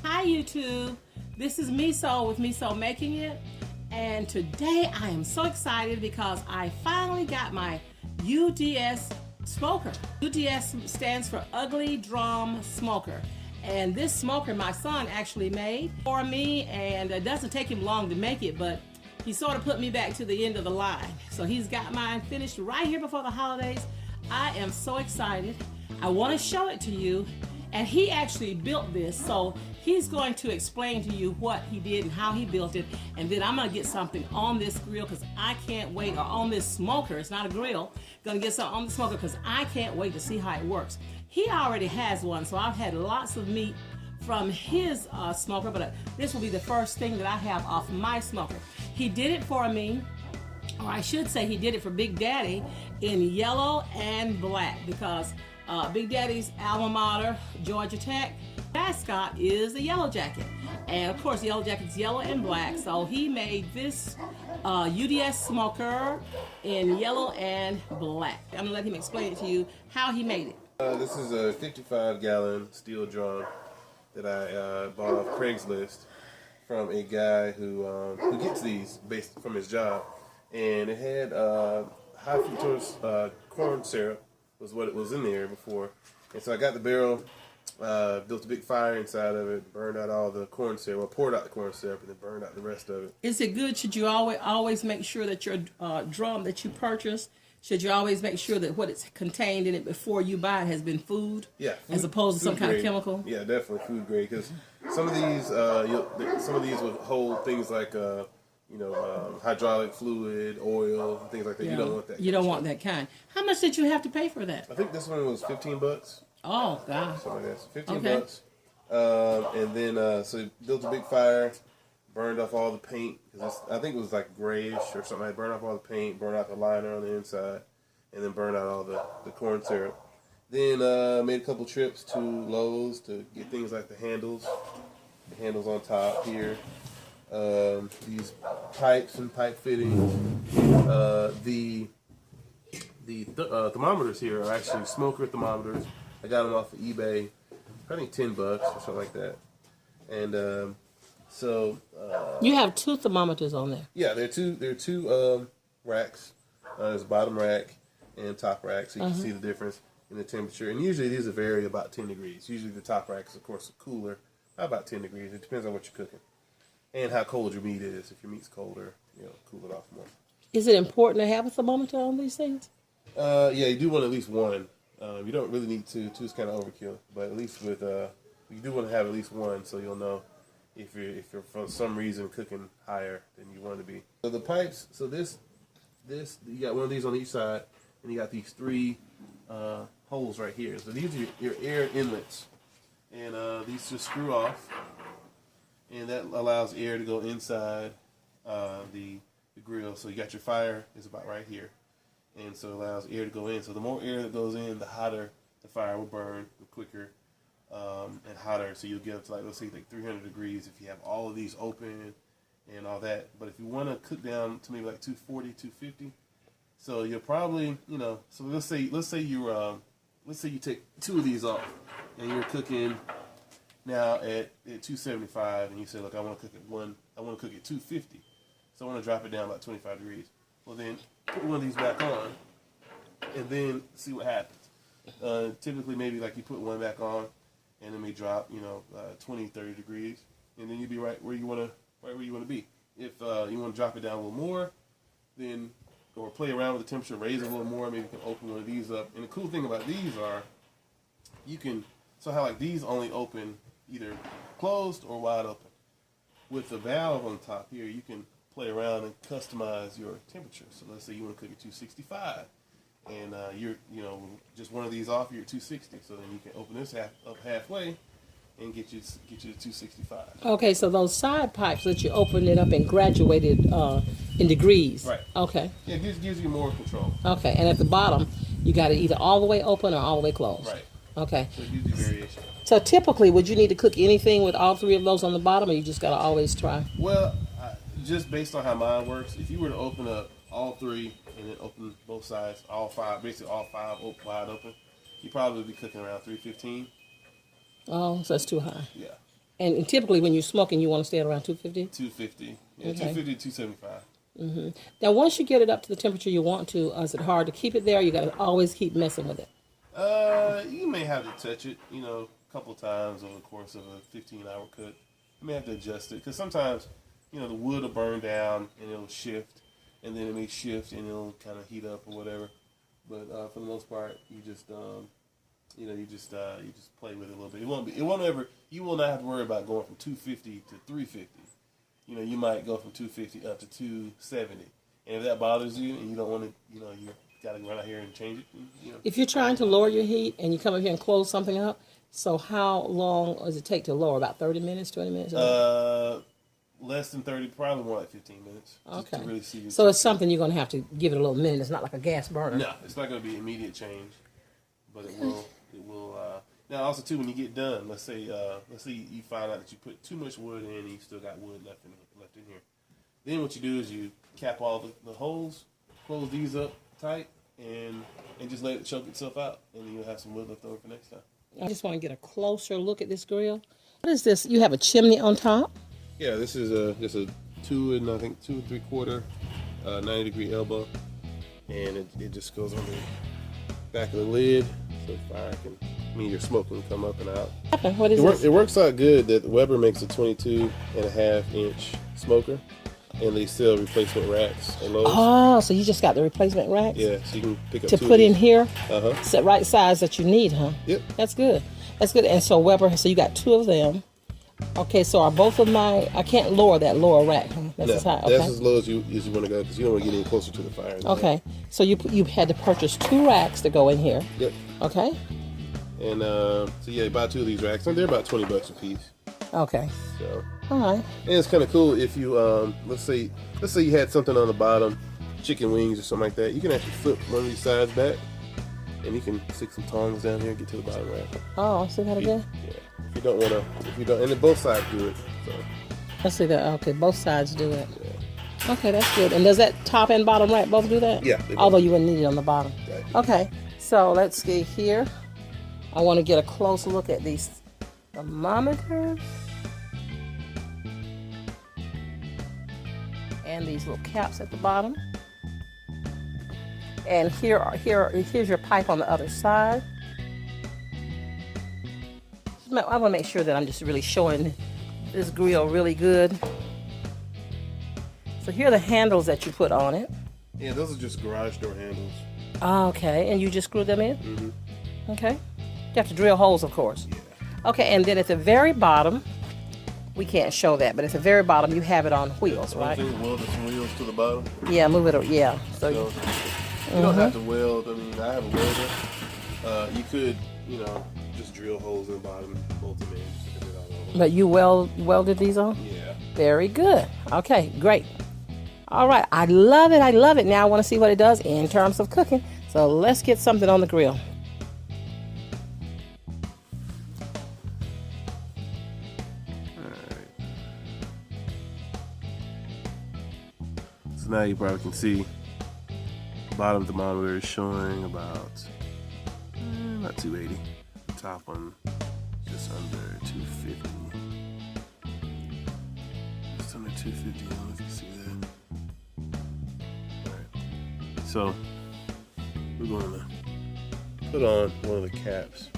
Hi YouTube, this is Meso with Meso Making It, and today I am so excited because I finally got my UDS Smoker. UDS stands for Ugly Drum Smoker, and this smoker my son actually made for me, and it doesn't take him long to make it, but he sort of put me back to the end of the line. So he's got mine finished right here before the holidays. I am so excited. I want to show it to you. And he actually built this, so he's going to explain to you what he did and how he built it. And then I'm going to get something on this grill because I can't wait, or on this smoker. It's not a grill. Going to get something on the smoker because I can't wait to see how it works. He already has one, so I've had lots of meat from his smoker, but this will be the first thing that I have off my smoker. He did it for me, or I should say he did it for Big Daddy in yellow and black, because Big Daddy's alma mater, Georgia Tech, mascot is the Yellow Jacket. And of course, the Yellow Jacket's yellow and black. So he made this UDS Smoker in yellow and black. I'm gonna let him explain it to you how he made it. This is a 55-gallon steel drum that I bought off Craigslist from a guy who gets these based from his job. And it had high fructose corn syrup was what it was in there before. And so I got the barrel, built a big fire inside of it, burned out all the corn syrup, well, poured out the corn syrup, and then burned out the rest of it. Is it good? Should you always make sure that your drum that you purchase, should you always make sure that what it's contained in it before you buy it has been food? Yeah. As opposed to some kind of grade. chemical? Yeah, definitely food grade, because some of these will hold things like hydraulic fluid, oil, and things like that. Yeah. You don't want that. You don't want that kind. How much did you have to pay for that? I think this one was $15. Oh God. Something like that. So 15 Okay. bucks. And then so built a big fire, burned off all the paint, because I think it was like grayish or something. I burned off all the paint, burned out the liner on the inside, and then burned out all the corn syrup. Then made a couple trips to Lowe's to get things like the handles on top here. These pipes and pipe fittings. The thermometers here are actually smoker thermometers. I got them off of eBay, I think $10 or something like that. And You have two thermometers on there. yeah, there are two racks. There's a bottom rack and top rack, so you can see the difference in the temperature. And usually these will vary about 10 degrees. Usually the top rack is, of course, cooler, about 10 degrees. It depends on what you're cooking and how cold your meat is. If your meat's colder, cool it off more. Is it important to have a thermometer on these things? Yeah, you do want at least one. You don't really need two. Two's kind of overkill, but at least with you do want to have at least one, so you'll know if you're for some reason cooking higher than you want to be. So the pipes. So this you got one of these on each side, and you got these three holes right here. So these are your air inlets, and these just screw off, and that allows air to go inside the grill. So you got your fire is about right here. And so it allows air to go in. So the more air that goes in, the hotter the fire will burn, the quicker and hotter. So you'll get up to let's say 300 degrees if you have all of these open and all that. But if you want to cook down to maybe like 240, 250, so you'll probably, so let's say you take two of these off and you're cooking now at 275, and you say, look, I want to cook at 250. So I want to drop it down about 25 degrees. Well, then put one of these back on, and then see what happens. Typically, maybe like you put one back on, and it may drop, 20, 30 degrees, and then you'd be right where you want to be. If you want to drop it down a little more, then or play around with the temperature, raise it a little more. Maybe you can open one of these up. And the cool thing about these are, how like these only open either closed or wide open. With the valve on top here, you can play around and customize your temperature. So let's say you want to cook at 265, and you're just one of these off, you're at 260. So then you can open this up halfway and get you to 265. Okay, so those side pipes that you opened it up and graduated in degrees. Right. Okay. Yeah, it gives you more control. Okay, and at the bottom, you got it either all the way open or all the way closed. Right. Okay. So it gives you variation. So typically, would you need to cook anything with all three of those on the bottom, or you just got to always try? Well, just based on how mine works, if you were to open up all three and then open both sides, basically all five wide open, you'd probably be cooking around 315. Oh, so that's too high. Yeah. And typically when you're smoking, you want to stay at around 250? 250. Yeah, Okay. 250 to 275. Now, once you get it up to the temperature you want to, is it hard to keep it there? You got to always keep messing with it. You may have to touch it, you know, a couple times over the course of a 15-hour cook. You may have to adjust it because sometimes, you know, the wood will burn down and it'll shift, and then it may shift and it'll kind of heat up or whatever. But for the most part, you just you know, you just play with it a little bit. You will not have to worry about going from 250 to 350. You know, you might go from 250 up to 270. And if that bothers you and you don't want to, you know, you got to run out here and change it. You know. If you're trying to lower your heat and you come up here and close something up, so how long does it take to lower? About 30 minutes, 20 minutes? Less than 30, probably more like 15 minutes. Okay. To really see so it's something you're going to have to give it a little minute. It's not like a gas burner. No, it's not going to be immediate change, but it will. Now, also too, when you get done, let's say you find out that you put too much wood in and you still got wood left in here. Then what you do is you cap all the holes, close these up tight, and just let it choke itself out, and then you'll have some wood left over for next time. I just want to get a closer look at this grill. What is this? You have a chimney on top? Yeah, this is just a 2 3/4 90-degree elbow, and it just goes on the back of the lid, so fire your smoke can come up and out. What is this? It works out good that Weber makes a 22.5-inch smoker, and they sell replacement racks at Lowe's. Oh, so you just got the replacement racks? Yeah, so you can pick up to put in here? Uh-huh. Set right size that you need, huh? Yep. That's good. That's good. And so Weber, so you got 2 of them. Okay, so are both of I can't lower that lower rack, huh? That's as high. Okay. That's as low as you want to go because you don't want to get any closer to the fire. Okay, so you had to purchase 2 racks to go in here. Yep. Okay. And so yeah, buy 2 of these racks, and they're about $20 a piece. Okay. So. All right. And it's kind of cool if you let's say you had something on the bottom, chicken wings or something like that. You can actually flip one of these sides back, and you can stick some tongs down here and get to the bottom rack. Oh, see that again? Yeah. If you don't, and then both sides do it. So. Let's see that. Okay, both sides do it. Yeah. Okay, that's good. And does that top and bottom rack both do that? Yeah. Although you wouldn't need it on the bottom. Right. Okay, so let's see here. I want to get a close look at these thermometers and these little caps at the bottom. And here's your pipe on the other side. I want to make sure that I'm just really showing this grill really good. So here are the handles that you put on it. Yeah, those are just garage door handles. Okay, and you just screw them in? Mm-hmm. Okay. You have to drill holes, of course. Yeah. Okay, and then at the very bottom, we can't show that, but at the very bottom, you have it on wheels, right? Weld some wheels to the bottom. Yeah, move it. Yeah. So you don't have to weld. I mean, I have a welder. You could, just drill holes in the bottom, bolt them in. Stick it all over. But you welded these on? Yeah. Very good. Okay, great. All right, I love it. I love it. Now I want to see what it does in terms of cooking. So let's get something on the grill. So now you probably can see the bottom thermometer is showing about 280. The top one just under 250. Just under 250. I don't know if you can see that. Alright. So we're going to put on one of the caps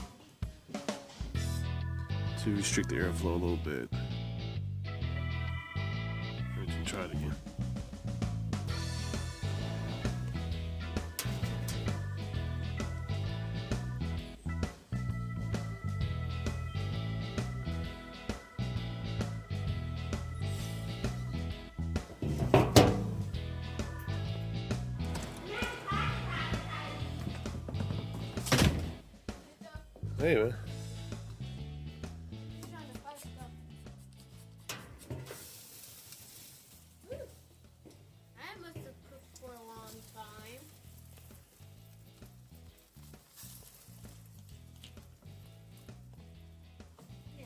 to restrict the airflow a little bit. We can try it again. Anyway. I must have cooked for a long time. Yeah.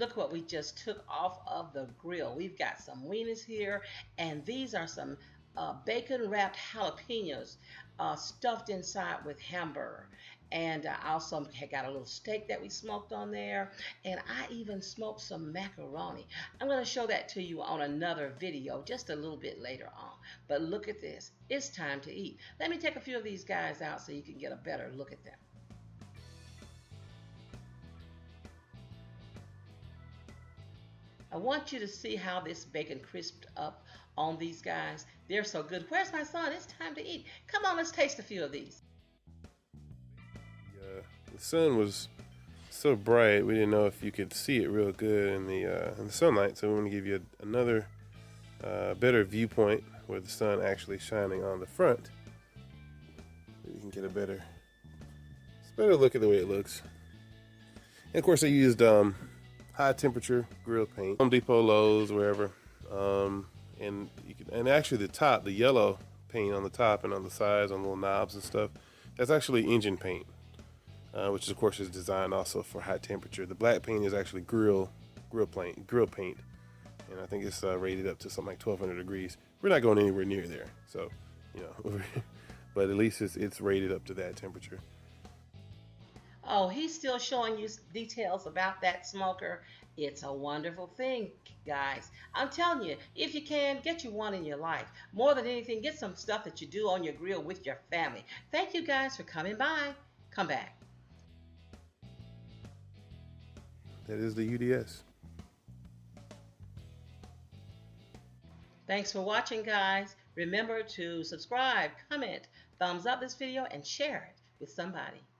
Look what we just took off of the grill. We've got some wieners here, and these are some bacon wrapped jalapenos stuffed inside with hamburger. And I also got a little steak that we smoked on there, and I even smoked some macaroni. I'm going to show that to you on another video just a little bit later on. But look at this. It's time to eat. Let me take a few of these guys out so you can get a better look at them. I want you to see how this bacon crisped up on these guys. They're so good. Where's my son? It's time to eat. Come on, let's taste a few of these. The sun was so bright, we didn't know if you could see it real good in the sunlight. So we want to give you another better viewpoint where the sun actually shining on the front. So you can get a better look at the way it looks. And of course, I used high temperature grill paint, Home Depot, Lowe's, wherever. And actually the yellow paint on the top and on the sides, on little knobs and stuff, that's actually engine paint. Which of course is designed also for high temperature. The black paint is actually grill paint, and I think it's rated up to something like 1200 degrees. We're not going anywhere near there, so you know, but at least it's rated up to that temperature. Oh, he's still showing you details about that smoker. It's a wonderful thing, guys. I'm telling you, if you can, get you one in your life. More than anything, get some stuff that you do on your grill with your family. Thank you guys for coming by. Come back. That is the UDS. Thanks for watching, guys. Remember to subscribe, comment, thumbs up this video, and share it with somebody.